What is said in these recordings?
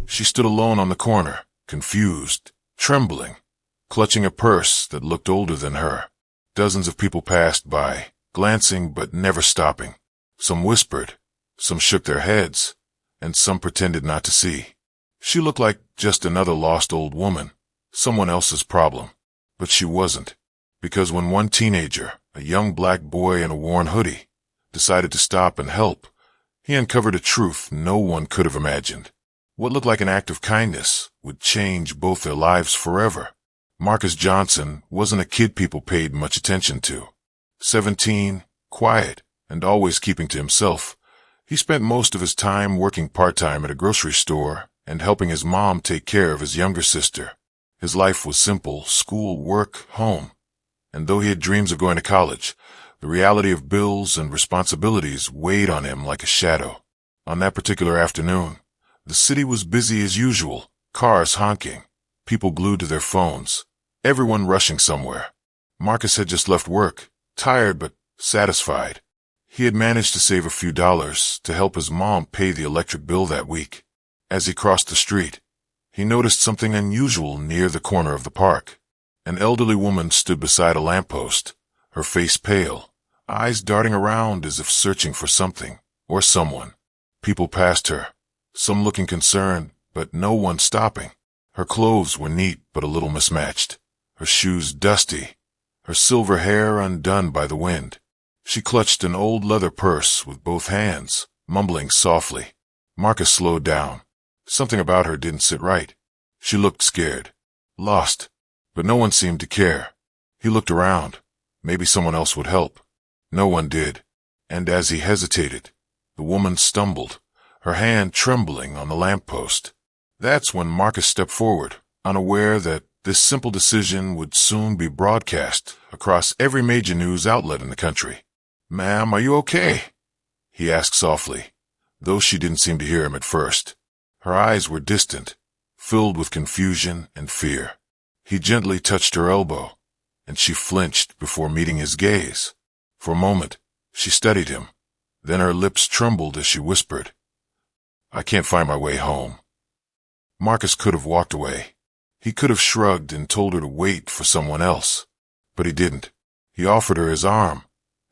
She stood alone on the corner, confused, trembling, clutching a purse that looked older than her. Dozens of people passed by, glancing but never stopping. Some whispered, some shook their heads, and some pretended not to see. She looked like just another lost old woman, someone else's problem. But she wasn't, because when one teenager, a young black boy in a worn hoodie, decided to stop and help, he uncovered a truth no one could have imagined. What looked like an act of kindness would change both their lives forever. Marcus Johnson wasn't a kid people paid much attention to. 17, quiet, and always keeping to himself, he spent most of his time working part-time at a grocery store and helping his mom take care of his younger sister. His life was simple: school, work, home. And though he had dreams of going to college, the reality of bills and responsibilities weighed on him like a shadow. On that particular afternoon, the city was busy as usual, cars honking, people glued to their phones, everyone rushing somewhere. Marcus had just left work, tired but satisfied. He had managed to save a few dollars to help his mom pay the electric bill that week. As he crossed the street, he noticed something unusual near the corner of the park. An elderly woman stood beside a lamppost, her face pale, eyes darting around as if searching for something or someone. People passed her, some looking concerned, but no one stopping. Her clothes were neat but a little mismatched, her shoes dusty, her silver hair undone by the wind. She clutched an old leather purse with both hands, mumbling softly. Marcus slowed down. Something about her didn't sit right. She looked scared, lost, but no one seemed to care. He looked around. Maybe someone else would help. No one did, and as he hesitated, the woman stumbled, her hand trembling on the lamppost. That's when Marcus stepped forward, unaware that this simple decision would soon be broadcast across every major news outlet in the country. "Ma'am, are you okay?" he asked softly, though she didn't seem to hear him at first. Her eyes were distant, filled with confusion and fear. He gently touched her elbow, and she flinched before meeting his gaze. For a moment, she studied him. Then her lips trembled as she whispered, "I can't find my way home." Marcus could have walked away. He could have shrugged and told her to wait for someone else. But he didn't. He offered her his arm,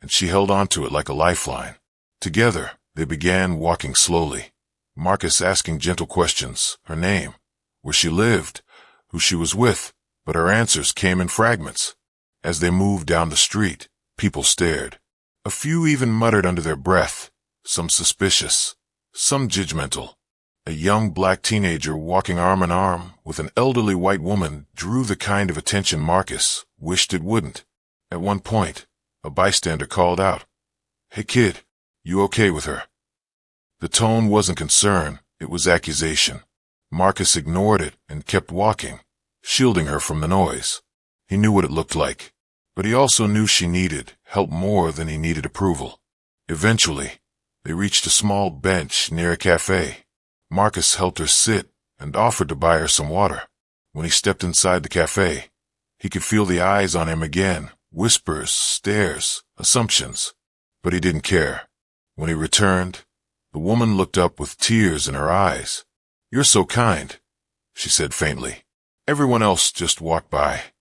and she held onto it like a lifeline. Together, they began walking slowly. Marcus asking gentle questions, her name, where she lived, who she was with, but her answers came in fragments. As they moved down the street, people stared. A few even muttered under their breath, some suspicious, some judgmental. A young black teenager walking arm in arm with an elderly white woman drew the kind of attention Marcus wished it wouldn't. At one point, a bystander called out, "Hey kid, you okay with her?" The tone wasn't concern, it was accusation. Marcus ignored it and kept walking, shielding her from the noise. He knew what it looked like, but he also knew she needed help more than he needed approval. Eventually, they reached a small bench near a cafe. Marcus helped her sit and offered to buy her some water. When he stepped inside the cafe, he could feel the eyes on him again, whispers, stares, assumptions. But he didn't care. When he returned, the woman looked up with tears in her eyes. "You're so kind," she said faintly. Everyone else just walked by.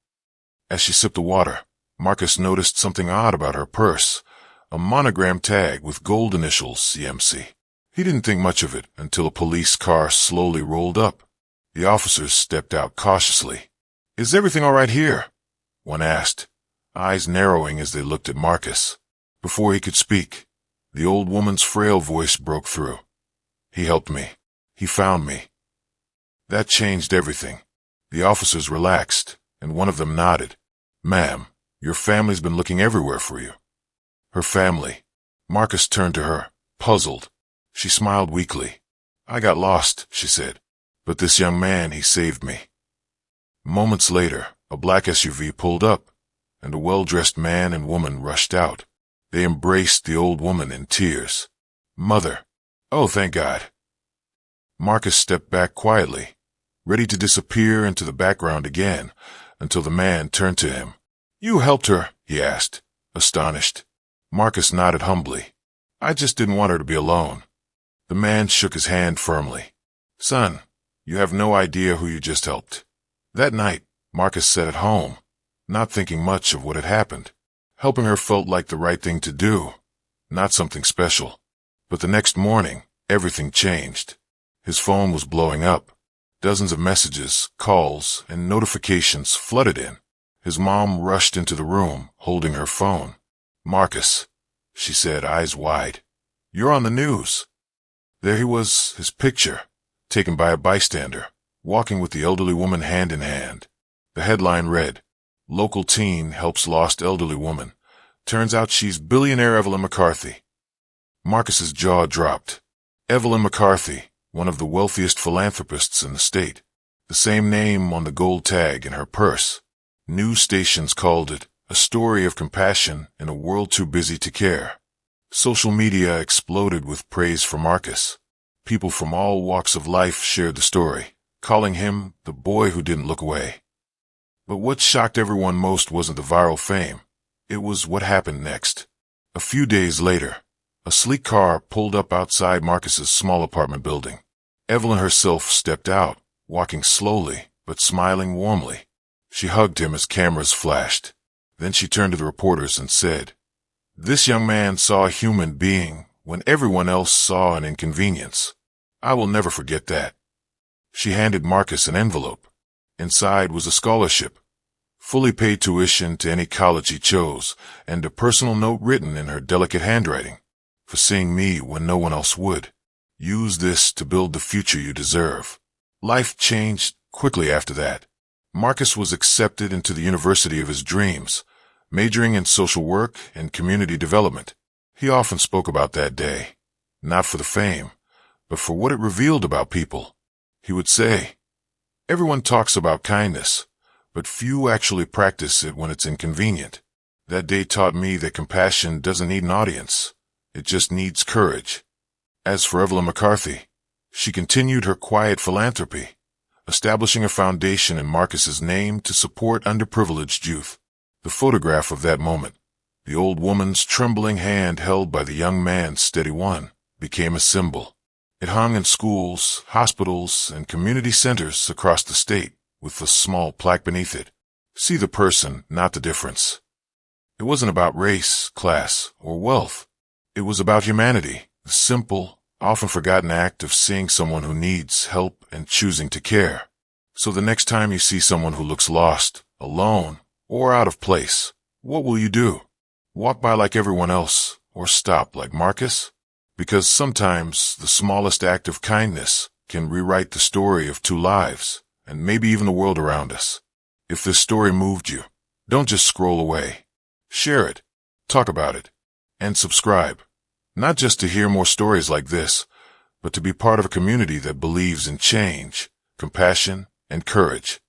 As she sipped the water, Marcus noticed something odd about her purse, a monogram tag with gold initials CMC. He didn't think much of it until a police car slowly rolled up. The officers stepped out cautiously. "Is everything all right here?" one asked, eyes narrowing as they looked at Marcus. Before he could speak, the old woman's frail voice broke through. "He helped me. He found me." That changed everything. The officers relaxed, and one of them nodded. "Ma'am, your family's been looking everywhere for you." Her family. Marcus turned to her, puzzled. She smiled weakly. "I got lost," she said, "but this young man, he saved me." Moments later, a black SUV pulled up, and a well-dressed man and woman rushed out. They embraced the old woman in tears. "Mother. Oh, thank God." Marcus stepped back quietly, ready to disappear into the background again, until the man turned to him. "You helped her?" he asked, astonished. Marcus nodded humbly. I just didn't want her to be alone. The man shook his hand firmly. Son, you have no idea who you just helped. That night, Marcus sat at home, not thinking much of what had happened. Helping her felt like the right thing to do, not something special. But the next morning, everything changed. His phone was blowing up. Dozens of messages, calls, and notifications flooded in. His mom rushed into the room, holding her phone. Marcus, she said, eyes wide. You're on the news. There he was, his picture, taken by a bystander, walking with the elderly woman hand in hand. The headline read, Local teen helps lost elderly woman. Turns out she's billionaire Evelyn McCarthy. Marcus's jaw dropped. Evelyn McCarthy, one of the wealthiest philanthropists in the state. The same name on the gold tag in her purse. News stations called it a story of compassion in a world too busy to care. Social media exploded with praise for Marcus. People from all walks of life shared the story, calling him the boy who didn't look away. But what shocked everyone most wasn't the viral fame. It was what happened next. A few days later, a sleek car pulled up outside Marcus's small apartment building. Evelyn herself stepped out, walking slowly, but smiling warmly. She hugged him as cameras flashed. Then she turned to the reporters and said, This young man saw a human being when everyone else saw an inconvenience. I will never forget that. She handed Marcus an envelope. Inside was a scholarship, fully paid tuition to any college he chose, and a personal note written in her delicate handwriting. For seeing me when no one else would. Use this to build the future you deserve. Life changed quickly after that. Marcus was accepted into the university of his dreams, majoring in social work and community development. He often spoke about that day, not for the fame, but for what it revealed about people. He would say, Everyone talks about kindness, but few actually practice it when it's inconvenient. That day taught me that compassion doesn't need an audience. It just needs courage. As for Evelyn McCarthy, she continued her quiet philanthropy, establishing a foundation in Marcus's name to support underprivileged youth. The photograph of that moment, the old woman's trembling hand held by the young man's steady one, became a symbol. It hung in schools, hospitals, and community centers across the state, with a small plaque beneath it. See the person, not the difference. It wasn't about race, class, or wealth. It was about humanity, the simple, often forgotten act of seeing someone who needs help and choosing to care. So the next time you see someone who looks lost, alone, or out of place, what will you do? Walk by like everyone else, or stop like Marcus? Because sometimes the smallest act of kindness can rewrite the story of two lives, and maybe even the world around us. If this story moved you, don't just scroll away. Share it, talk about it, and subscribe. Not just to hear more stories like this, but to be part of a community that believes in change, compassion, and courage.